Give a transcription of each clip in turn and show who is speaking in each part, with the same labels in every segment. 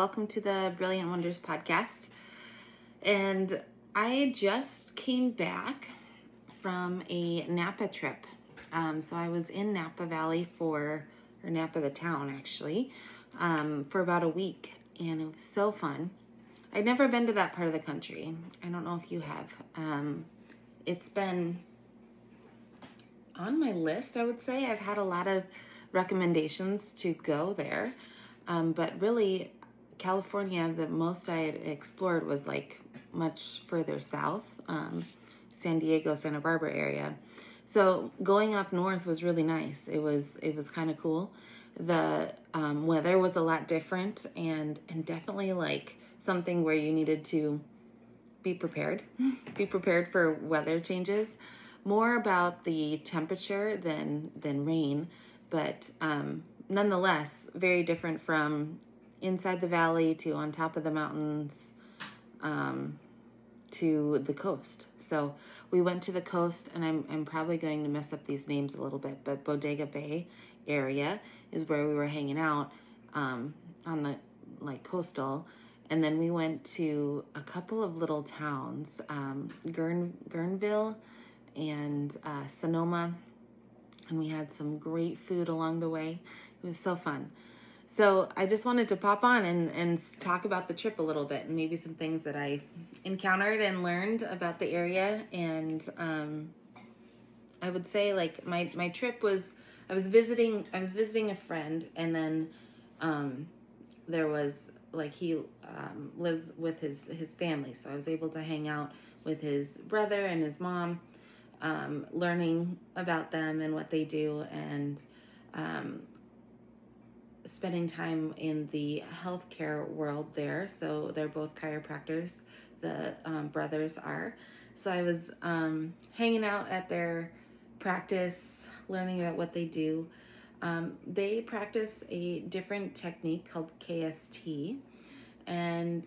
Speaker 1: Welcome to the Brilliant Wonders podcast. And I just came back from a Napa trip. So I was in Napa Valley or Napa the town actually, for about a week. And it was so fun. I'd never been to that part of the country. I don't know if you have. It's been on my list, I would say. I've had a lot of recommendations to go there. But really, California, the most I had explored was like much further south, San Diego, Santa Barbara area. So going up north was really nice. It was kind of cool. The weather was a lot different and definitely like something where you needed to be prepared, be prepared for weather changes. More about the temperature than rain, but nonetheless, very different from inside the valley to on top of the mountains, to the coast. So we went to the coast, and I'm probably going to mess up these names a little bit, but Bodega Bay area is where we were hanging out, on the like coastal. And then we went to a couple of little towns, Guerneville and Sonoma, and we had some great food along the way. It was so fun. So I just wanted to pop on and talk about the trip a little bit, and maybe some things that I encountered and learned about the area. And I would say like my trip was, I was visiting a friend, and then there was like he lives with his family, so I was able to hang out with his brother and his mom, learning about them and what they do, and spending time in the healthcare world there. So they're both chiropractors, the brothers are. So I was hanging out at their practice, learning about what they do. They practice a different technique called KST, and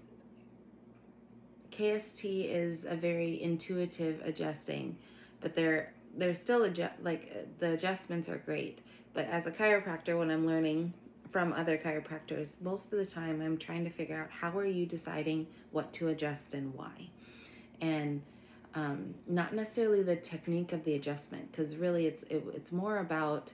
Speaker 1: KST is a very intuitive adjusting, but they're still the adjustments are great. But as a chiropractor, when I'm learning from other chiropractors, most of the time I'm trying to figure out how are you deciding what to adjust and why, and not necessarily the technique of the adjustment, because really it's more about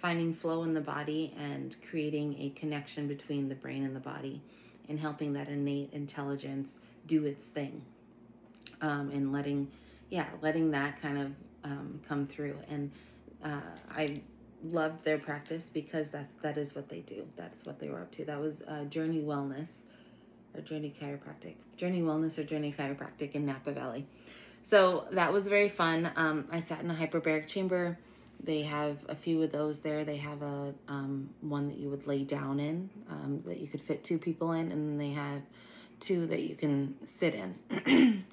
Speaker 1: finding flow in the body and creating a connection between the brain and the body, and helping that innate intelligence do its thing, and letting that kind of come through. And I loved their practice because that is what they do. That's what they were up to. That was Journey Wellness or Journey Chiropractic, Journey Wellness or Journey Chiropractic in Napa Valley. So that was very fun. I sat in a hyperbaric chamber. They have a few of those there. They have a one that you would lay down in, that you could fit two people in, and then they have two that you can sit in.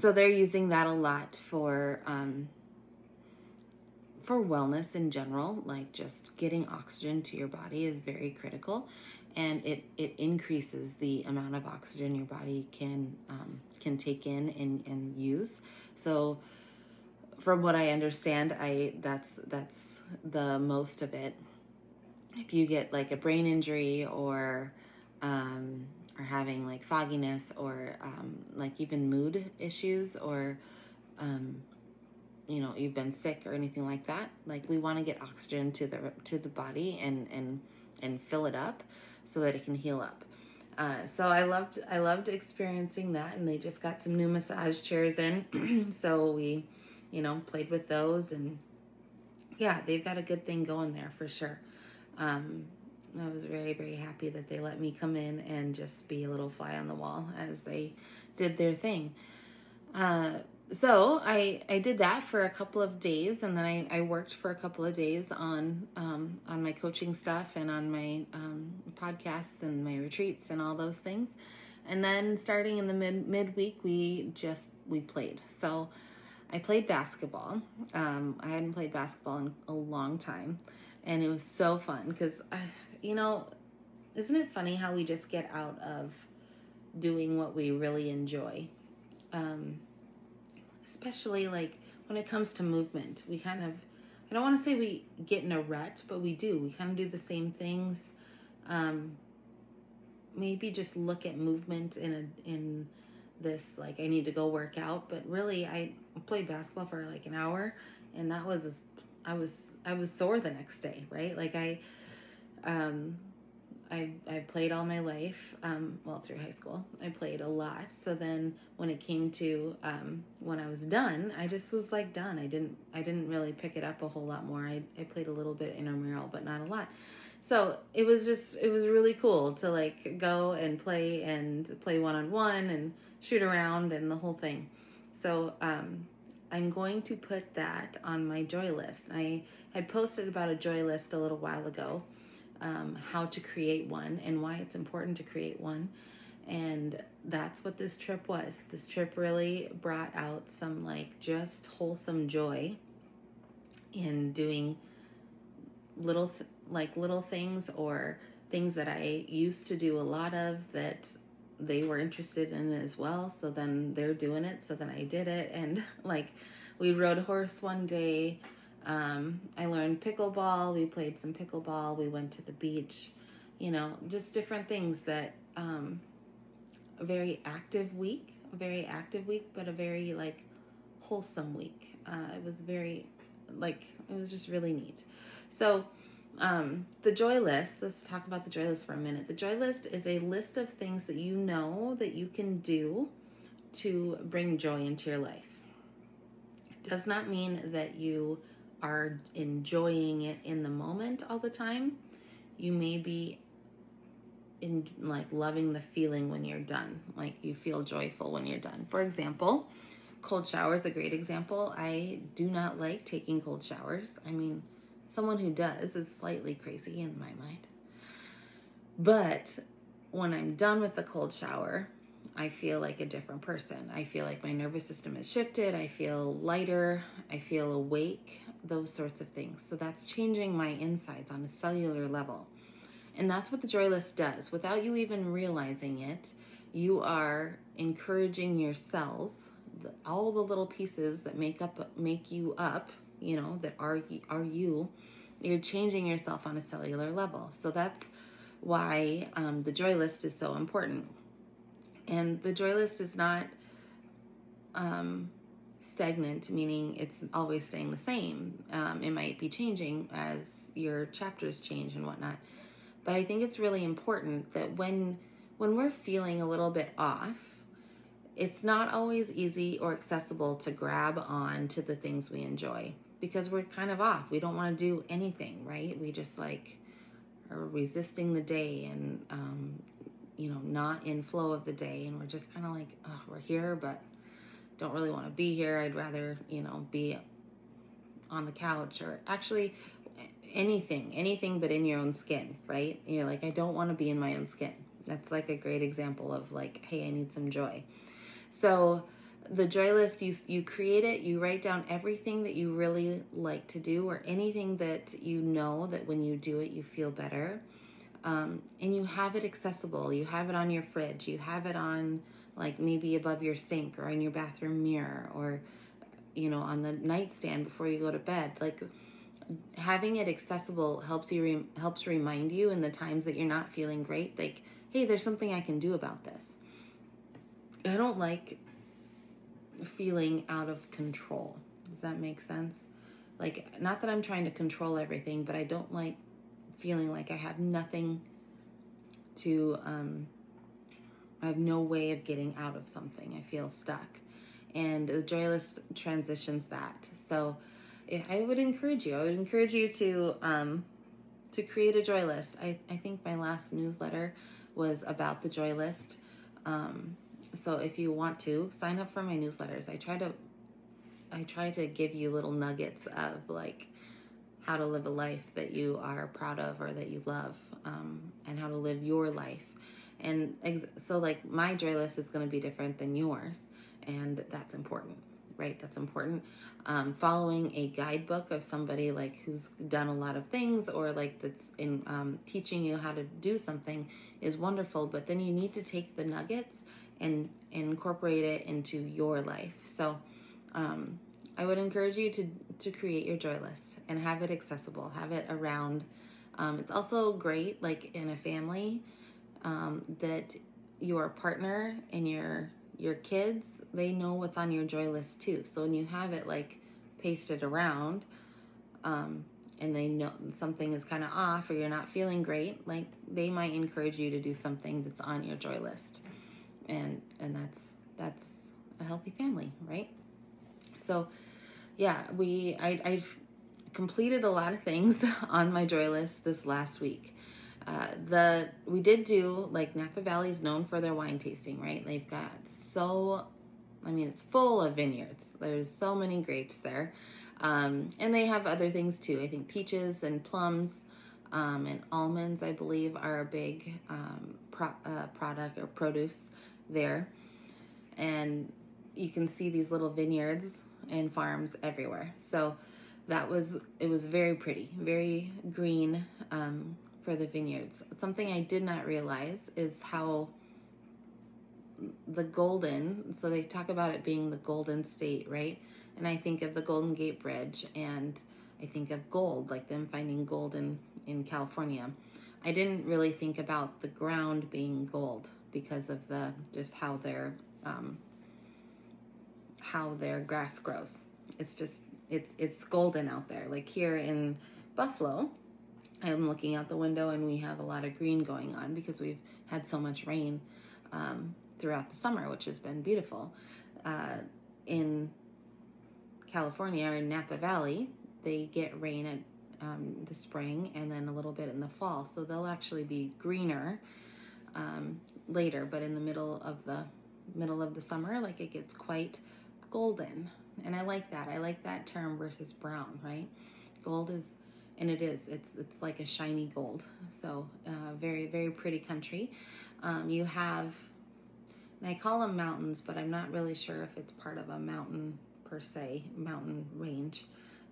Speaker 1: So they're using that a lot for wellness in general. Like just getting oxygen to your body is very critical, and it increases the amount of oxygen your body can take in and use. So from what I understand, that's the most of it. If you get like a brain injury or having like fogginess or like even mood issues, or you've been sick or anything like that, like we want to get oxygen to the body and fill it up so that it can heal up. So I loved experiencing that, and they just got some new massage chairs in. So we played with those, and yeah, they've got a good thing going there for sure. I was very, very happy that they let me come in and just be a little fly on the wall as they did their thing. So I did that for a couple of days, and then I worked for a couple of days on my coaching stuff and on my podcasts and my retreats and all those things. And then starting in the midweek, we played. So I played basketball. I hadn't played basketball in a long time, and it was so fun because, isn't it funny how we just get out of doing what we really enjoy? Especially like when it comes to movement, we kind of, I don't want to say we get in a rut, but we do. We kind of do the same things maybe just look at movement in this, like, I need to go work out, but really I played basketball for like an hour, and that was I was I was sore the next day, right? Like um I played all my life, well, through high school. I played a lot. So then when it came to when I was done, I just was like done. I didn't really pick it up a whole lot more. I played a little bit intramural, but not a lot. So it was really cool to like go and play one on one and shoot around and the whole thing. So I'm going to put that on my joy list. I had posted about a joy list a little while ago, how to create one and why it's important to create one. And that's what this trip was. This trip really brought out some like just wholesome joy in doing little things, or things that I used to do a lot of that they were interested in as well. So then they're doing it. So then I did it. And like we rode a horse one day. I learned pickleball. We played some pickleball. We went to the beach, just different things that, a very active week, but a very like wholesome week. It was just really neat. So, the joy list, let's talk about the joy list for a minute. The joy list is a list of things that you know that you can do to bring joy into your life. It does not mean that you are enjoying it in the moment all the time. You may be in like loving the feeling when you're done. Like you feel joyful when you're done. For example, cold shower is a great example. I do not like taking cold showers. I mean, someone who does is slightly crazy in my mind. But when I'm done with the cold shower, I feel like a different person. I feel like my nervous system has shifted. I feel lighter. I feel awake, those sorts of things. So that's changing my insides on a cellular level. And that's what the joy list does. Without you even realizing it, you are encouraging your cells, all the little pieces that make you up, that are you. You're changing yourself on a cellular level. So that's why the joy list is so important. And the joy list is not stagnant, meaning it's always staying the same. It might be changing as your chapters change and whatnot. But I think it's really important that when we're feeling a little bit off, it's not always easy or accessible to grab on to the things we enjoy, because we're kind of off. We don't want to do anything, right? We just like are resisting the day and, not in flow of the day. And we're just kind of like, oh, we're here, but don't really want to be here. I'd rather, be on the couch, or actually anything but in your own skin, right? You're like, I don't want to be in my own skin. That's like a great example of like, hey, I need some joy. So the joy list, you create it, you write down everything that you really like to do, or anything that you know that when you do it, you feel better. And you have it accessible. You have it on your fridge. You have it on like maybe above your sink or in your bathroom mirror, or, on the nightstand before you go to bed. Like having it accessible helps remind you in the times that you're not feeling great, like, hey, there's something I can do about this. I don't like feeling out of control. Does that make sense? Like, not that I'm trying to control everything, but I don't like feeling like I have nothing to, I have no way of getting out of something. I feel stuck. And the joy list transitions that. So I would encourage you to create a joy list. I think my last newsletter was about the joy list. So if you want to sign up for my newsletters, I try to give you little nuggets of like how to live a life that you are proud of or that you love, and how to live your life. And so like my joy list is going to be different than yours, and that's important, right? That's important. Following a guidebook of somebody like who's done a lot of things, or like that's in teaching you how to do something is wonderful, but then you need to take the nuggets and incorporate it into your life. So I would encourage you to create your joy list and have it accessible, have it around. It's also great, like in a family, that your partner and your kids, they know what's on your joy list too. So when you have it like pasted around, um, and they know something is kind of off or you're not feeling great, like they might encourage you to do something that's on your joy list, and that's a healthy family, right? So yeah, I've completed a lot of things on my joy list this last week. We did do, like, Napa Valley is known for their wine tasting, right? They've got it's full of vineyards. There's so many grapes there. And they have other things too. I think peaches and plums, and almonds, I believe, are a big product or produce there. And you can see these little vineyards and farms everywhere. So it was very pretty, very green, for the vineyards. Something I did not realize is how so they talk about it being the Golden State, right? And I think of the Golden Gate Bridge, and I think of gold, like them finding gold in California. I didn't really think about the ground being gold because of just how their grass grows. It's just, it's golden out there. Like here in Buffalo, I'm looking out the window and we have a lot of green going on because we've had so much rain throughout the summer, which has been beautiful. In California, or in Napa Valley, they get rain at the spring and then a little bit in the fall, so they'll actually be greener later. But in the middle of the summer, like, it gets quite golden, and I like that. I like that term versus brown, right? Gold is, and it's like a shiny gold. So very, very pretty country. You have, and I call them mountains, but I'm not really sure if it's part of a mountain per se, mountain range.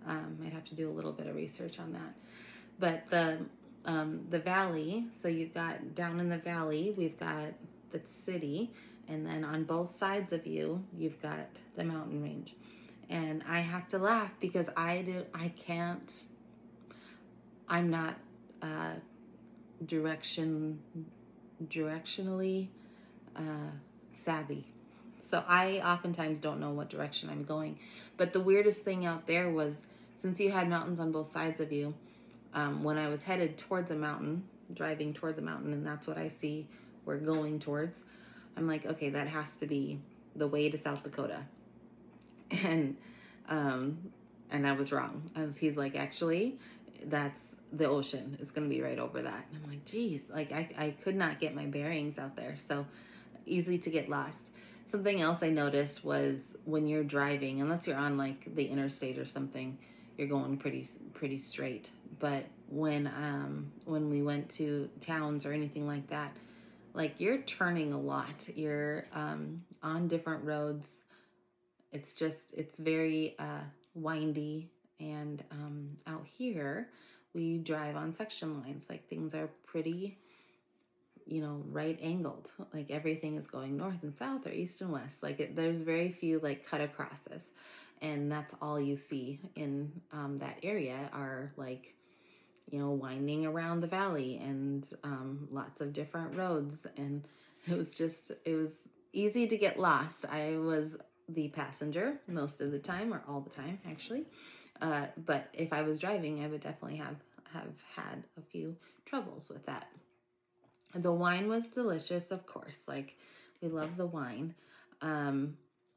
Speaker 1: I'd have to do a little bit of research on that. But the valley, so you've got down in the valley, we've got the city, and then on both sides of you, you've got the mountain range. And I have to laugh because I'm not directionally savvy. So I oftentimes don't know what direction I'm going. But the weirdest thing out there was, since you had mountains on both sides of you, when I was headed towards a mountain, driving towards a mountain, and that's what I see we're going towards, I'm like, okay, that has to be the way to South Dakota. And I was wrong. He's like, actually, that's the ocean. It's going to be right over that. And I'm like, geez, like I could not get my bearings out there. So easy to get lost. Something else I noticed was when you're driving, unless you're on like the interstate or something, you're going pretty straight. But when we went to towns or anything like that, like, you're turning a lot. You're on different roads. It's very windy. And out here, we drive on section lines. Like, things are pretty, right angled. Like, everything is going north and south or east and west. Like, there's very few like cut acrosses, and that's all you see in that area are like, winding around the valley, and lots of different roads. And it was easy to get lost. I was the passenger most of the time, or all the time actually. But if I was driving, I would definitely have had a few troubles with that. The wine was delicious, of course. Like, we love the wine.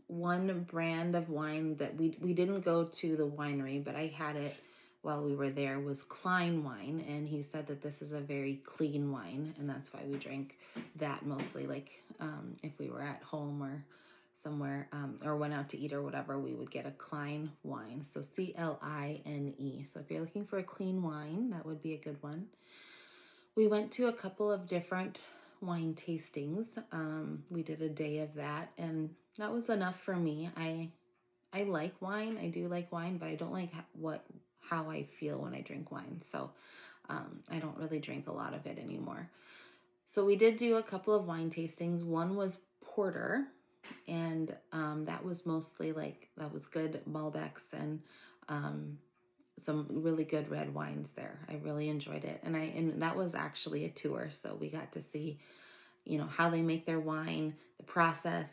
Speaker 1: One brand of wine that we didn't go to the winery, but I had it while we were there, was Klein wine, and he said that this is a very clean wine, and that's why we drank that mostly. Like, if we were at home or somewhere, or went out to eat or whatever, we would get a Klein wine. So Cline. So if you're looking for a clean wine, that would be a good one. We went to a couple of different wine tastings. We did a day of that, and that was enough for me. I like wine. I do like wine, but I don't like how I feel when I drink wine. So I don't really drink a lot of it anymore. So we did do a couple of wine tastings. One was porter, and that was mostly that was good Malbecs and some really good red wines there. I really enjoyed it. And that was actually a tour. So we got to see, how they make their wine, the process,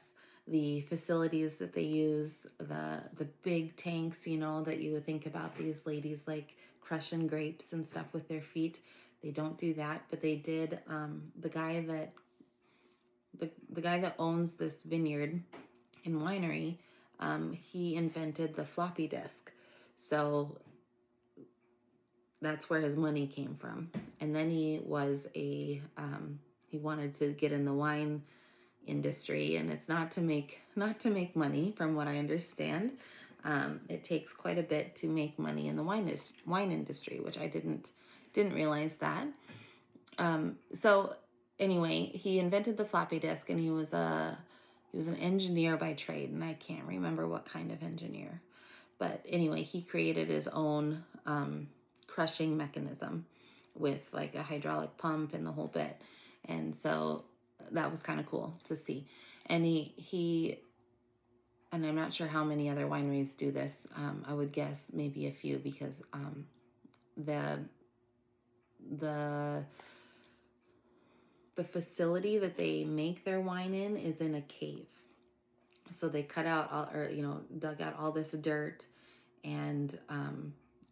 Speaker 1: the facilities that they use, the big tanks, that you would think about these ladies like crushing grapes and stuff with their feet. They don't do that, but they did. The guy that owns this vineyard and winery, he invented the floppy disk. So that's where his money came from. And then he wanted to get in the wine industry, and it's not to make money, from what I understand. It takes quite a bit to make money in the wine industry, which I didn't realize that. So anyway, he invented the floppy disk, and he was an engineer by trade, and I can't remember what kind of engineer. But anyway, he created his own crushing mechanism with like a hydraulic pump and the whole bit. And so that was kind of cool to see. And and I'm not sure how many other wineries do this. I would guess maybe a few, because the facility that they make their wine in is in a cave. So they cut out dug out all this dirt, and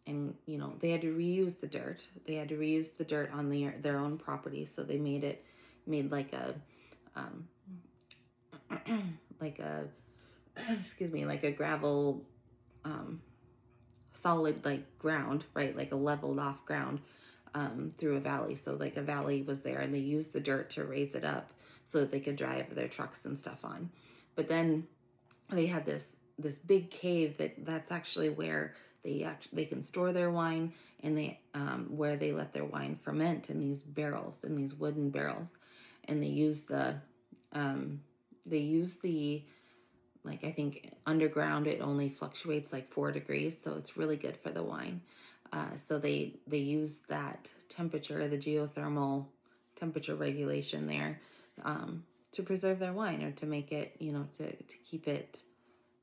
Speaker 1: they had to reuse the dirt. They had to reuse the dirt on their own property. So they made like a like a gravel solid like ground, right? Like a leveled off ground through a valley. So like a valley was there, and they used the dirt to raise it up so that they could drive their trucks and stuff on. But then they had this big cave that's actually where they can store their wine, and where they let their wine ferment in these barrels, in these wooden barrels. And they use the like, I think underground it only fluctuates like 4 degrees, so it's really good for the wine. So they use that temperature, the geothermal temperature regulation there, to preserve their wine, or to make it, to keep it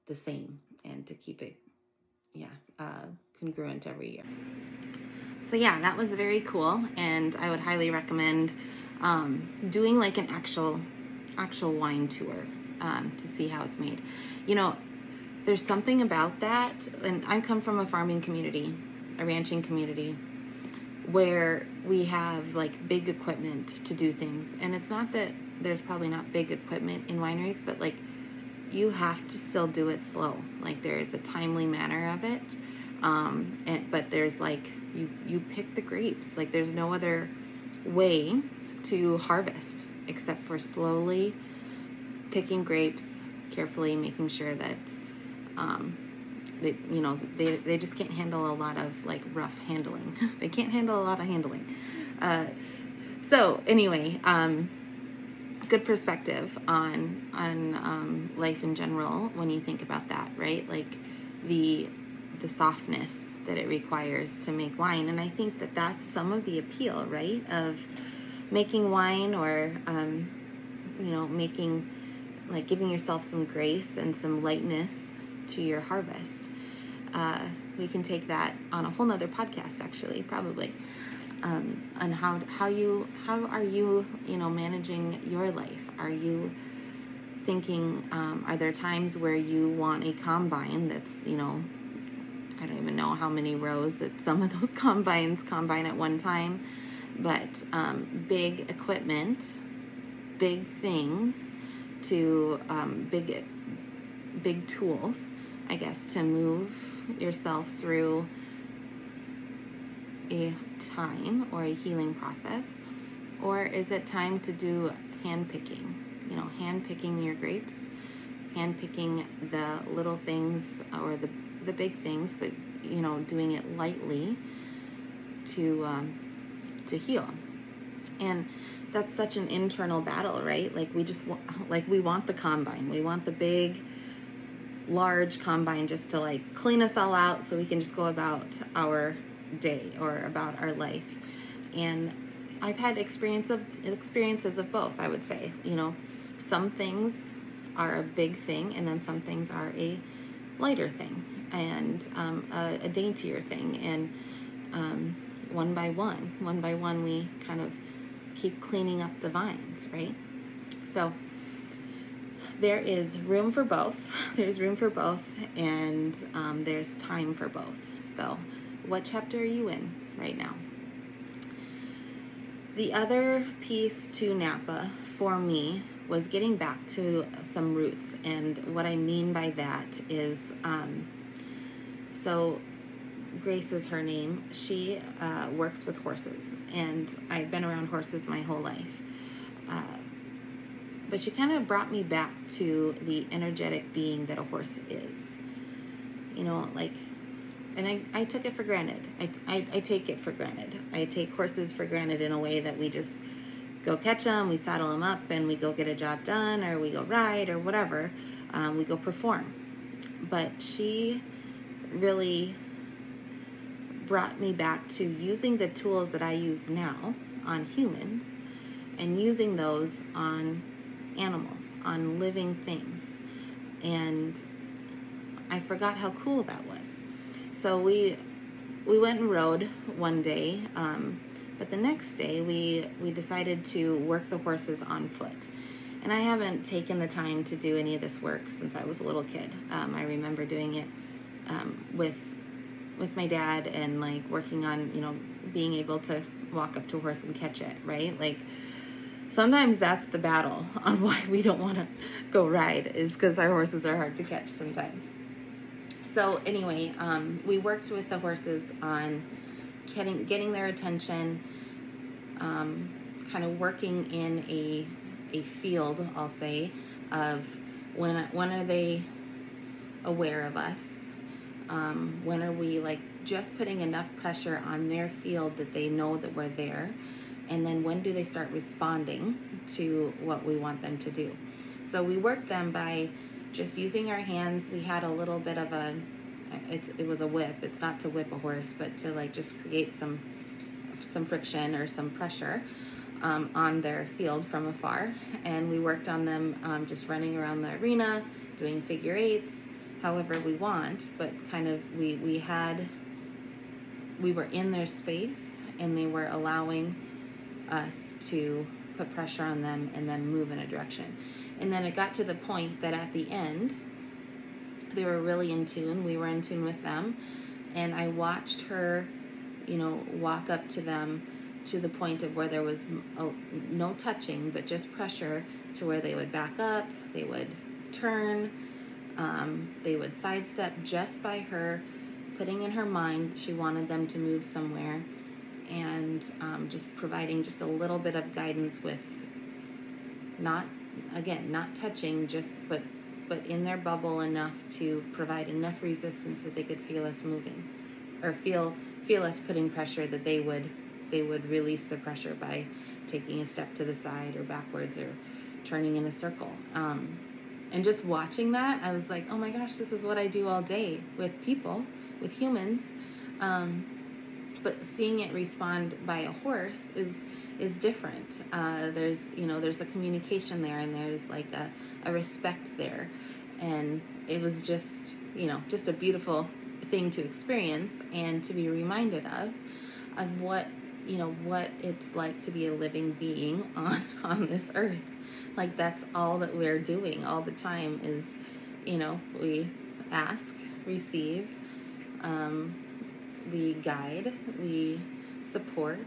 Speaker 1: the same, and to keep it, congruent every year. So yeah, that was very cool, and I would highly recommend doing like an actual wine tour to see how it's made. There's something about that, and I come from a farming community, a ranching community, where we have like big equipment to do things. And it's not that there's probably not big equipment in wineries, but like you have to still do it slow. Like there is a timely manner of it. But there's like, you pick the grapes. Like there's no other way to harvest except for slowly picking grapes, carefully making sure that they just can't handle a lot of like rough handling. They can't handle a lot of handling. So anyway, good perspective on life in general when you think about that, right? Like the softness that it requires to make wine. And I think that that's some of the appeal, right, of making wine, or making, like, giving yourself some grace and some lightness to your harvest. We can take that on a whole nother podcast, actually, probably, on how are you managing your life? Are you thinking, are there times where you want a combine that's, I don't even know how many rows that some of those combines combine at one time, but big equipment, big things, to big tools, I guess, to move yourself through a time or a healing process? Or is it time to do hand picking? Hand picking your grapes, hand picking the little things, or the big things, but doing it lightly to heal. And that's such an internal battle, right? Like we want the combine, we want the big, large combine just to like clean us all out so we can just go about our day or about our life. And I've had experiences of both, I would say. Some things are a big thing, and then some things are a lighter thing. and a daintier thing. And one by one, we kind of keep cleaning up the vines, right? So there is room for both. There's room for both, and there's time for both. So what chapter are you in right now? The other piece to Napa for me was getting back to some roots. And what I mean by that is, so Grace is her name. She works with horses, and I've been around horses my whole life. But she kind of brought me back to the energetic being that a horse is. You know, like, and I took it for granted. I take it for granted. I take horses for granted in a way that we just go catch them, we saddle them up, and we go get a job done, or we go ride, or whatever. We go perform. But she really brought me back to using the tools that I use now on humans and using those on animals, on living things. And I forgot how cool that was. So we went and rode one day, but the next day we decided to work the horses on foot. And I haven't taken the time to do any of this work since I was a little kid. I remember doing it with my dad, and like working on, you know, being able to walk up to a horse and catch it, right? Like, sometimes that's the battle on why we don't want to go ride, is because our horses are hard to catch sometimes. So anyway, we worked with the horses on getting their attention, kind of working in a field, I'll say, of when are they aware of us? When are we like just putting enough pressure on their field that they know that we're there? And then when do they start responding to what we want them to do? So we worked them by just using our hands. We had a little bit of it was a whip. It's not to whip a horse, but to like just create some friction or some pressure on their field from afar. And we worked on them just running around the arena, doing figure eights, however we want, but kind of we were in their space, and they were allowing us to put pressure on them and then move in a direction. And then it got to the point that at the end, they were really in tune. We were in tune with them. And I watched her, you know, walk up to them to the point of where there was no touching, but just pressure, to where they would back up, they would turn, they would sidestep, just by her putting in her mind she wanted them to move somewhere, and just providing just a little bit of guidance with not touching, just but in their bubble enough to provide enough resistance that they could feel us moving, or feel us putting pressure, that they would release the pressure by taking a step to the side or backwards or turning in a circle. And just watching that, I was like, oh my gosh, this is what I do all day with people, with humans. But seeing it respond by a horse is different. There's a communication there, and there's like a respect there. And it was just a beautiful thing to experience and to be reminded of what it's like to be a living being on this earth. Like, that's all that we're doing all the time is, we ask, receive, we guide, we support.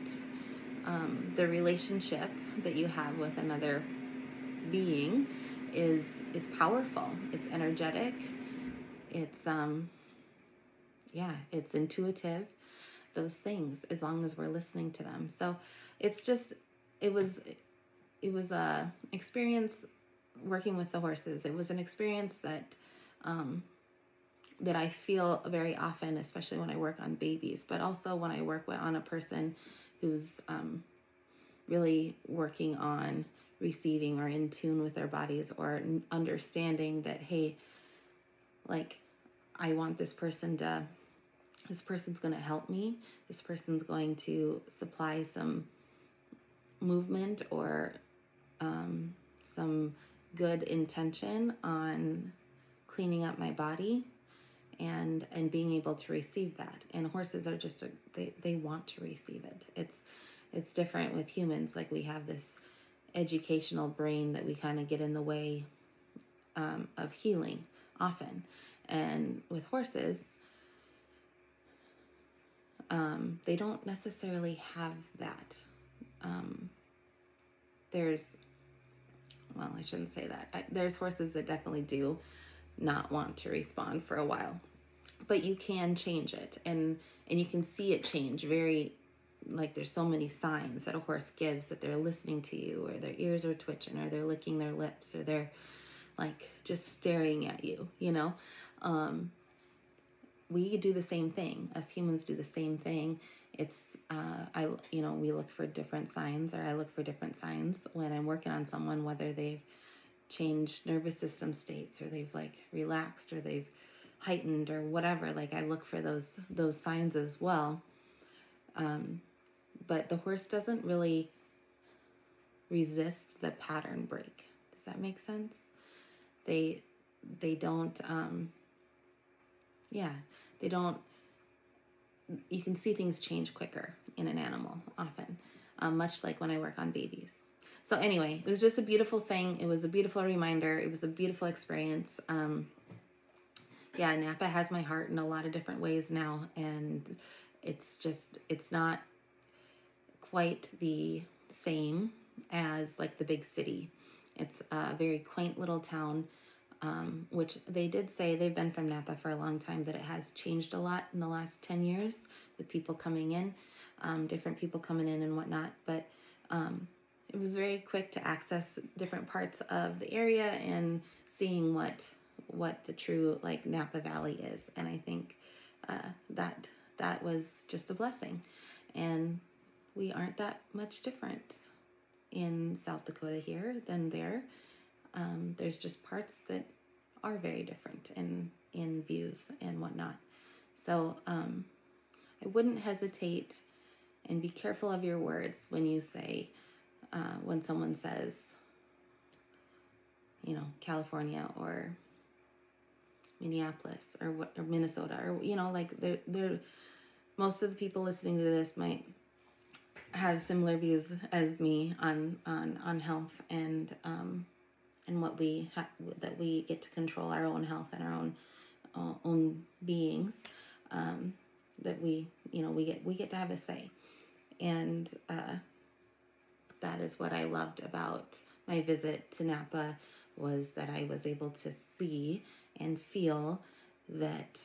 Speaker 1: The relationship that you have with another being is powerful. It's energetic. It's it's intuitive. Those things, as long as we're listening to them. So it's just, it was a experience working with the horses. It was an experience that that I feel very often, especially when I work on babies, but also when I work on a person who's really working on receiving or in tune with their bodies, or understanding that, hey, like, I want this person's going to help me. This person's going to supply some movement or some good intention on cleaning up my body. and being able to receive that. And horses are just they want to receive it. It's different with humans. Like, we have this educational brain that we kind of get in the way of healing often. And with horses, they don't necessarily have that. There's, well, I shouldn't say that. There's horses that definitely do not want to respond for a while, but you can change it, and you can see it change very, like, there's so many signs that a horse gives that they're listening to you, or their ears are twitching, or they're licking their lips, or they're like just staring at you, you know. We do the same thing. Us humans do the same thing. It's we look for different signs, or I look for different signs when I'm working on someone, whether they've changed nervous system states, or they've like relaxed, or they've heightened, or whatever. Like, I look for those signs as well. But the horse doesn't really resist the pattern break. Does that make sense? They don't. They don't. You can see things change quicker in an animal often, much like when I work on babies. So anyway, it was just a beautiful thing. It was a beautiful reminder. It was a beautiful experience. Napa has my heart in a lot of different ways now, and it's not quite the same as like the big city. It's a very quaint little town, which they did say, they've been from Napa for a long time, that it has changed a lot in the last 10 years with people coming in, different people coming in and whatnot. But it was very quick to access different parts of the area and seeing what the true like Napa Valley is. And I think that was just a blessing. And we aren't that much different in South Dakota here than there. There's just parts that are very different in views and whatnot. So I wouldn't hesitate, and be careful of your words when you say, when someone says, California or Minneapolis or Minnesota, or like they're most of the people listening to this might have similar views as me on health and what that we get to control our own health and our own beings, that we get to have a say. And that is what I loved about my visit to Napa, was that I was able to see and feel that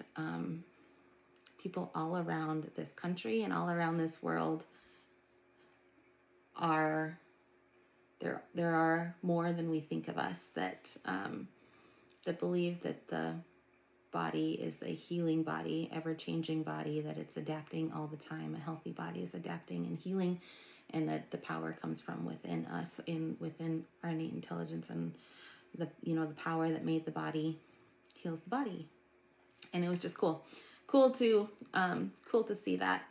Speaker 1: people all around this country and all around this world there are more than we think of us, that believe that the body is a healing body, ever-changing body, that it's adapting all the time. A healthy body is adapting and healing, and that the power comes from within us, within our innate intelligence, and the power that made the body heals the body. And it was just cool to see that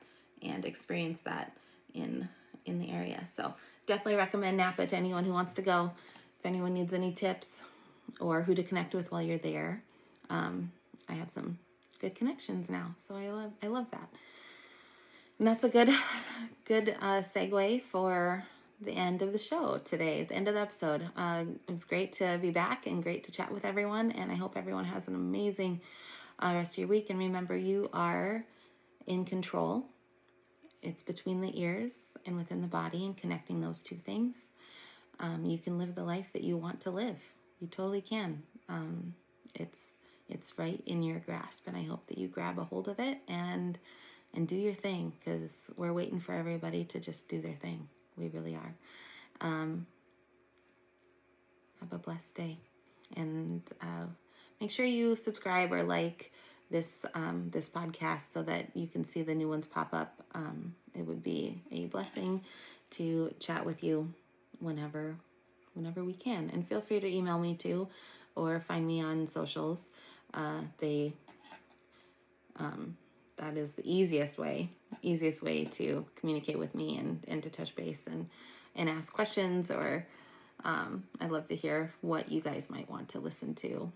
Speaker 1: and experience that in the area. So definitely recommend Napa to anyone who wants to go. If anyone needs any tips or who to connect with while you're there, I have some good connections now, so I love that. And that's a good segue for the end of the show today, the end of the episode. It was great to be back and great to chat with everyone, and I hope everyone has an amazing rest of your week. And remember, you are in control. It's between the ears and within the body, and connecting those two things. You can live the life that you want to live. You totally can. It's right in your grasp, and I hope that you grab a hold of it and do your thing, because we're waiting for everybody to just do their thing. We really are. Have a blessed day, and make sure you subscribe or like this podcast so that you can see the new ones pop up. It would be a blessing to chat with you whenever we can. And feel free to email me too, or find me on socials. That is the easiest way to communicate with me and to touch base and ask questions, or I'd love to hear what you guys might want to listen to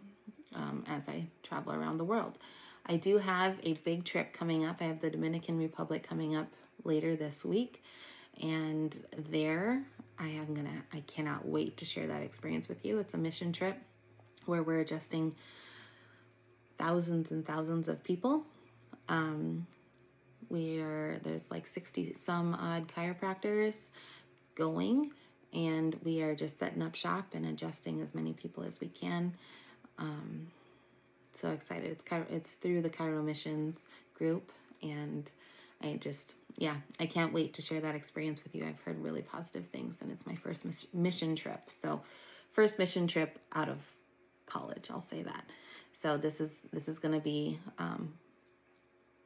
Speaker 1: as I travel around the world. I do have a big trip coming up. I have the Dominican Republic coming up later this week, and there I cannot wait to share that experience with you. It's a mission trip where we're adjusting thousands and thousands of people. There's like 60 some odd chiropractors going, and we are just setting up shop and adjusting as many people as we can. So excited. It's through the Chiro Missions group, and I can't wait to share that experience with you. I've heard really positive things, and it's my first mission trip. So first mission trip out of college, I'll say that. So this is going to be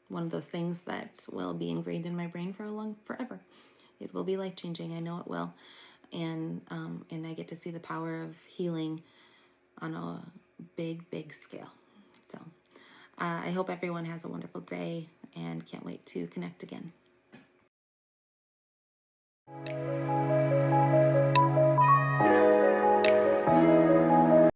Speaker 1: one of those things that will be ingrained in my brain forever. It will be life-changing. I know it will. And I get to see the power of healing on a big, big scale. So I hope everyone has a wonderful day and can't wait to connect again.